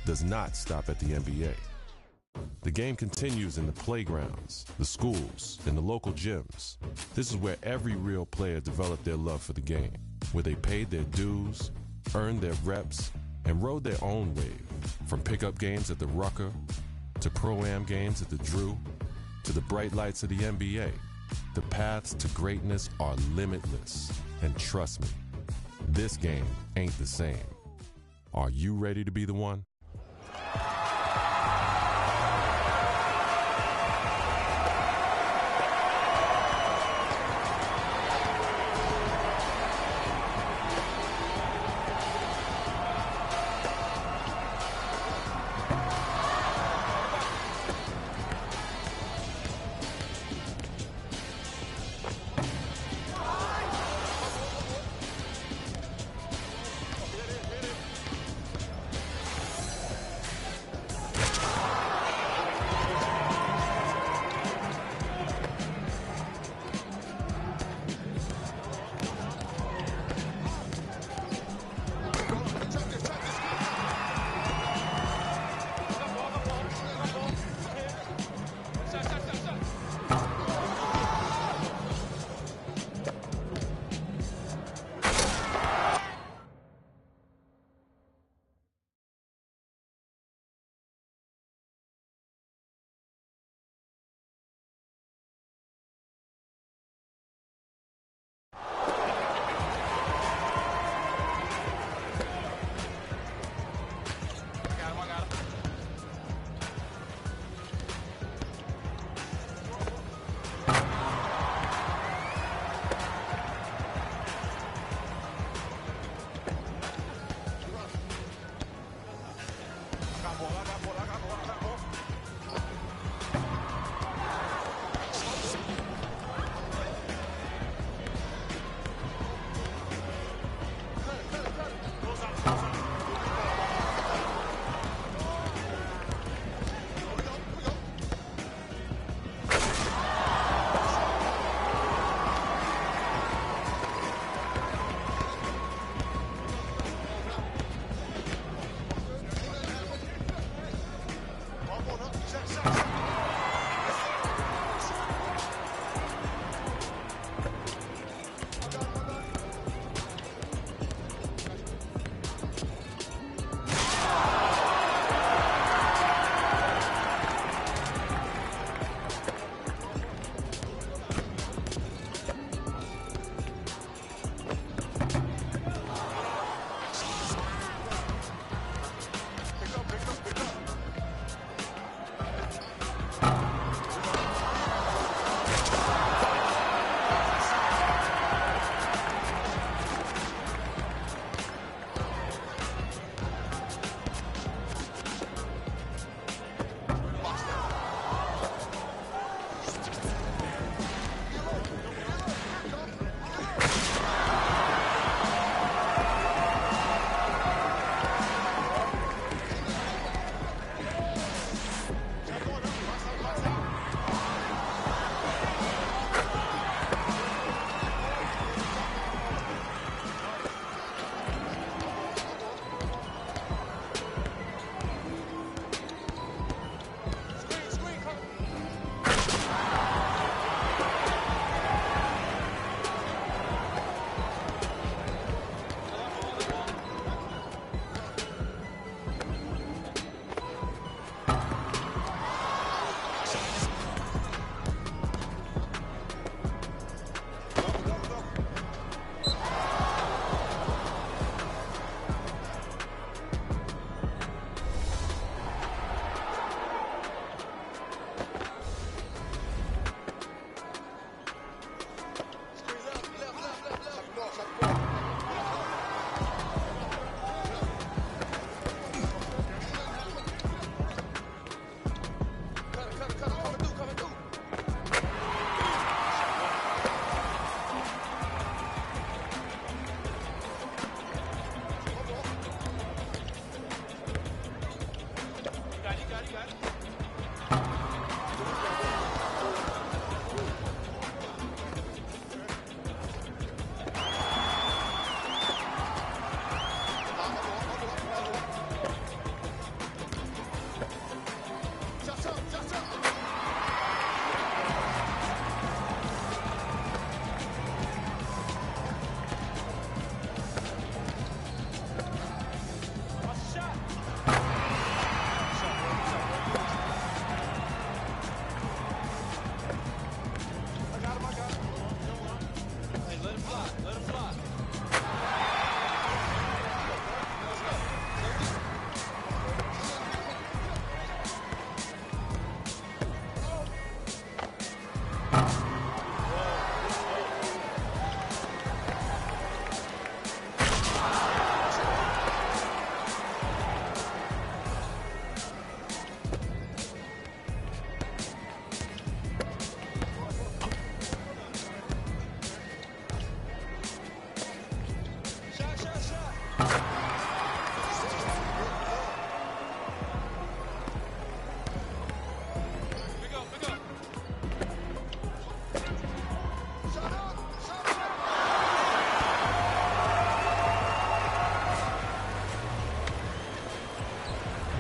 does not stop at the NBA. The game continues in the playgrounds, the schools, and the local gyms. This is where every real player developed their love for the game, where they paid their dues, earned their reps, and rode their own wave. From pickup games at the Rucker, to Pro-Am games at the Drew, to the bright lights of the NBA, the paths to greatness are limitless. And trust me, this game ain't the same. Are you ready to be the one?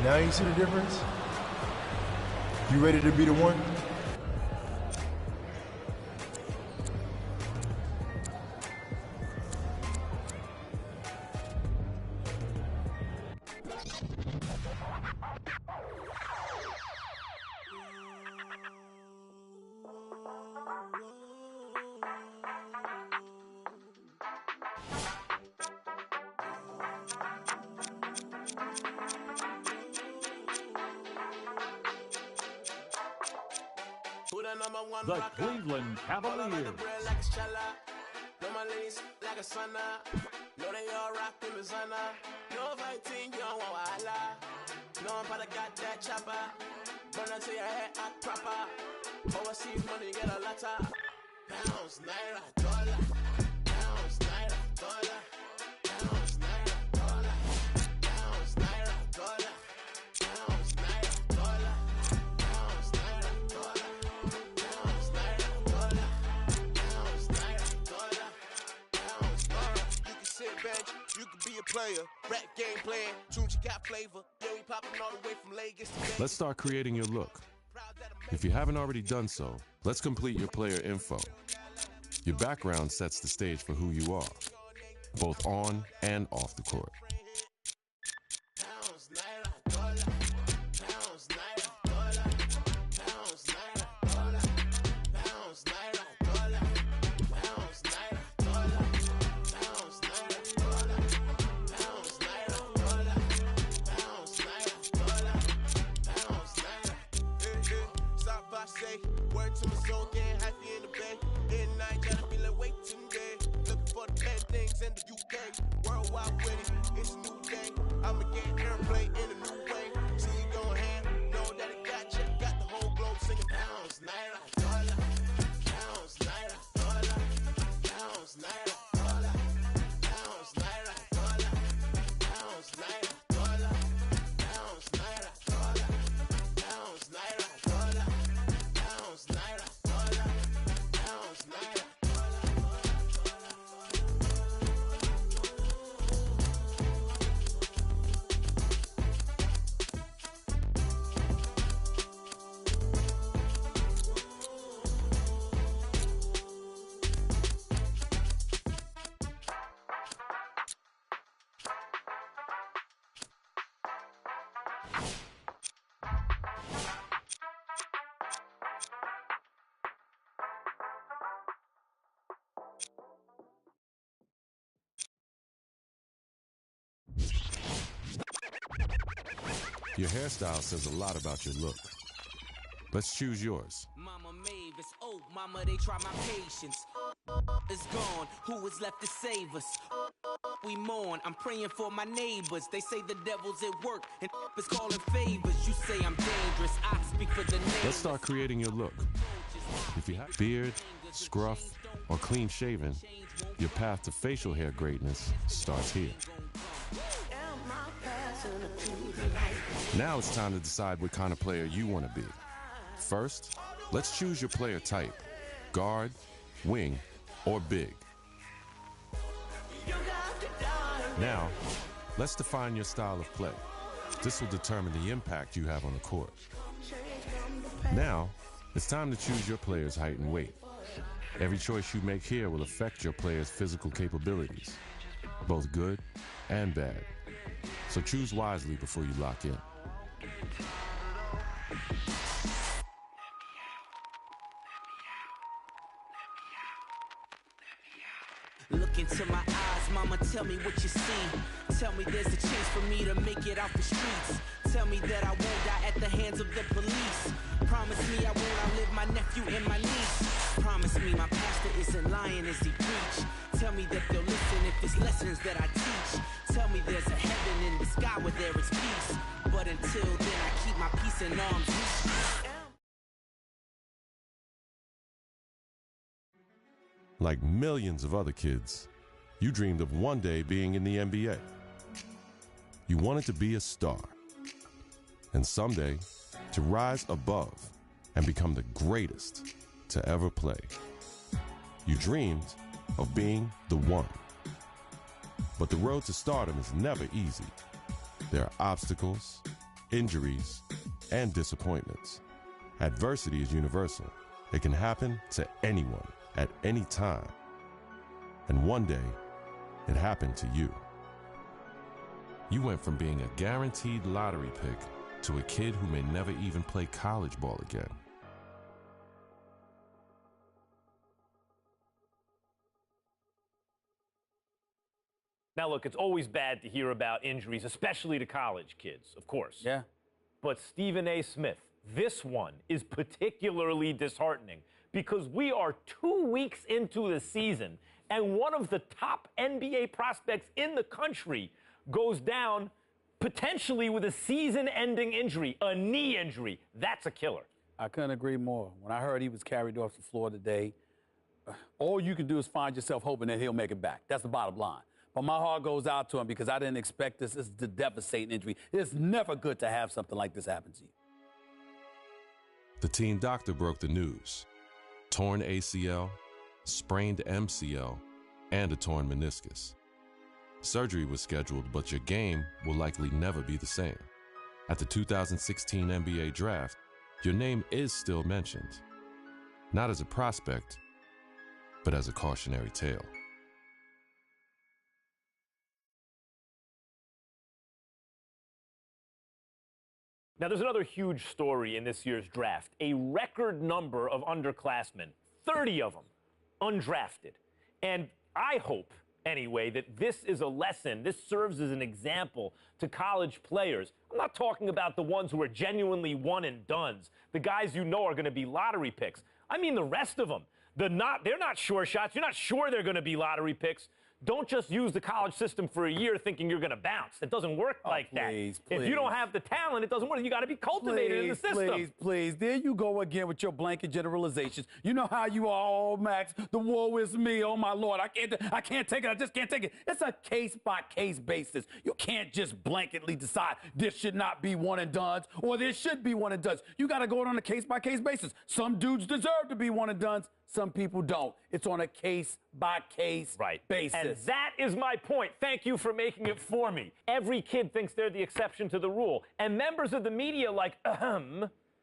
Now you see the difference? You ready to be the one? The Cleveland Cavaliers. You could be a player, rap game playing, tunes you got flavor. Yeah, we popping all the way from Lagos to Vegas. Let's start creating your look. If you haven't already done so, let's complete your player info. Your background sets the stage for who you are, both on and off the court. Word to my soul, getting happy in the bed. In the night, gotta be like, wait today. Looking for the bad things in the UK. Worldwide with it, it's a new day. I'ma get airplay in a new way. See you going ham, know that it got you. Got the whole globe singing pounds, naira, dollar. Pounds, naira, dollar. Pounds, naira, dollar. Pounds, naira, dollar. Pounds, naira, dollar. Pounds, naira, dollar. Pounds, naira, dollar. Pounds, naira, dollar. Pounds, naira, Your hairstyle says a lot about your look. Let's choose yours. Mama Mavis, oh mama, they try my patience. Is gone, who is left to save us? We mourn, I'm praying for my neighbors. They say the devil's at work and is calling favors. You say I'm dangerous, I speak for the neighbors. Let's start creating your look. If you have beard, scruff, or clean shaven, your path to facial hair greatness starts here. Now it's time to decide what kind of player you want to be. First, let's choose your player type: guard, wing, or big. Now, let's define your style of play. This will determine the impact you have on the court. Now, it's time to choose your player's height and weight. Every choice you make here will affect your player's physical capabilities, both good and bad. So choose wisely before you lock in. Look into my eyes, mama, tell me what you see. Tell me there's a chance for me to make it out the streets. Tell me that I won't die at the hands of the police. Promise me I won't outlive my nephew and my niece. Promise me my pastor isn't lying as he preach. Tell me that they'll listen if it's lessons that I teach. Tell me there's a heaven in the sky where there is peace. But until then I keep my peace in arms reach. Like millions of other kids, you dreamed of one day being in the NBA. You wanted to be a star. And someday, to rise above and become the greatest to ever play. You dreamed of being the one. But the road to stardom is never easy. There are obstacles, injuries, and disappointments. Adversity is universal. It can happen to anyone at any time. And one day, it happened to you. You went from being a guaranteed lottery pick to a kid who may never even play college ball again. Now, look, it's always bad to hear about injuries, especially to college kids, of course. Yeah. But Stephen A. Smith, this one is particularly disheartening because we are 2 weeks into the season, and one of the top NBA prospects in the country goes down potentially with a season-ending injury, a knee injury. That's a killer. I couldn't agree more. When I heard he was carried off the floor today, all you can do is find yourself hoping that he'll make it back. That's the bottom line. But my heart goes out to him because I didn't expect this. This is a devastating injury. It's never good to have something like this happen to you. The team doctor broke the news. Torn ACL, sprained MCL, and a torn meniscus. Surgery was scheduled, but your game will likely never be the same. At the 2016 NBA draft, your name is still mentioned. Not as a prospect, but as a cautionary tale. Now, there's another huge story in this year's draft. A record number of underclassmen, 30 of them, undrafted. And I hope, anyway, that this is a lesson. This serves as an example to college players. I'm not talking about the ones who are genuinely one and dones, the guys you know are going to be lottery picks. I mean the rest of them. They're not sure shots. You're not sure they're going to be lottery picks. Don't just use the college system for a year thinking you're going to bounce. It doesn't work like that. If you don't have the talent, it doesn't work. You got to be cultivated in the system. Please. There you go again with your blanket generalizations. You know how you are, oh, Max, the woe is me, oh, my Lord. I can't take it. I just can't take it. It's a case-by-case basis. You can't just blanketly decide this should not be one and dones or this should be one and dones. You got to go on a case-by-case basis. Some dudes deserve to be one and dones. Some people don't. It's on a case-by-case basis. And that is my point. Thank you for making it for me. Every kid thinks they're the exception to the rule. And members of the media like,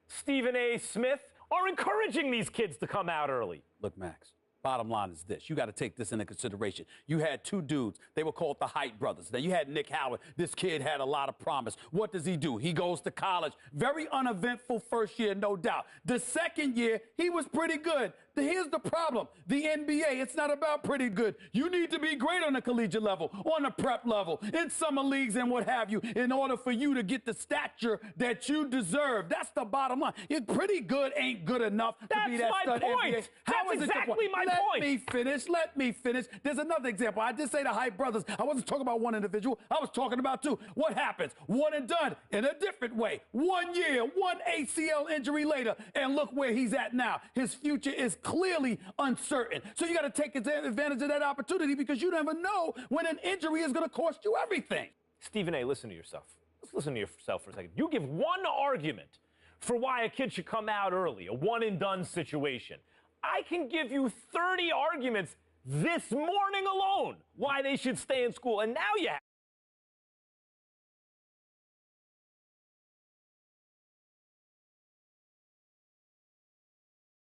Stephen A. Smith, are encouraging these kids to come out early. Look, Max, bottom line is this. You got to take this into consideration. You had two dudes. They were called the Height brothers. Now, you had Nick Howard. This kid had a lot of promise. What does he do? He goes to college. Very uneventful first year, no doubt. The second year, he was pretty good. Here's the problem. The NBA, it's not about pretty good. You need to be great on the collegiate level, on the prep level, in summer leagues and what have you, in order for you to get the stature that you deserve. That's the bottom line. You're pretty good ain't good enough to be that stud NBA. That's exactly my point. Let me finish. There's another example. I did say the Height brothers. I wasn't talking about one individual. I was talking about two. What happens? One and done in a different way. 1 year, one ACL injury later, and look where he's at now. His future is clearly uncertain. So you got to take advantage of that opportunity because you never know when an injury is going to cost you everything. Stephen A., listen to yourself. Let's listen to yourself for a second. You give one argument for why a kid should come out early, a one-and-done situation. I can give you 30 arguments this morning alone why they should stay in school. And now you have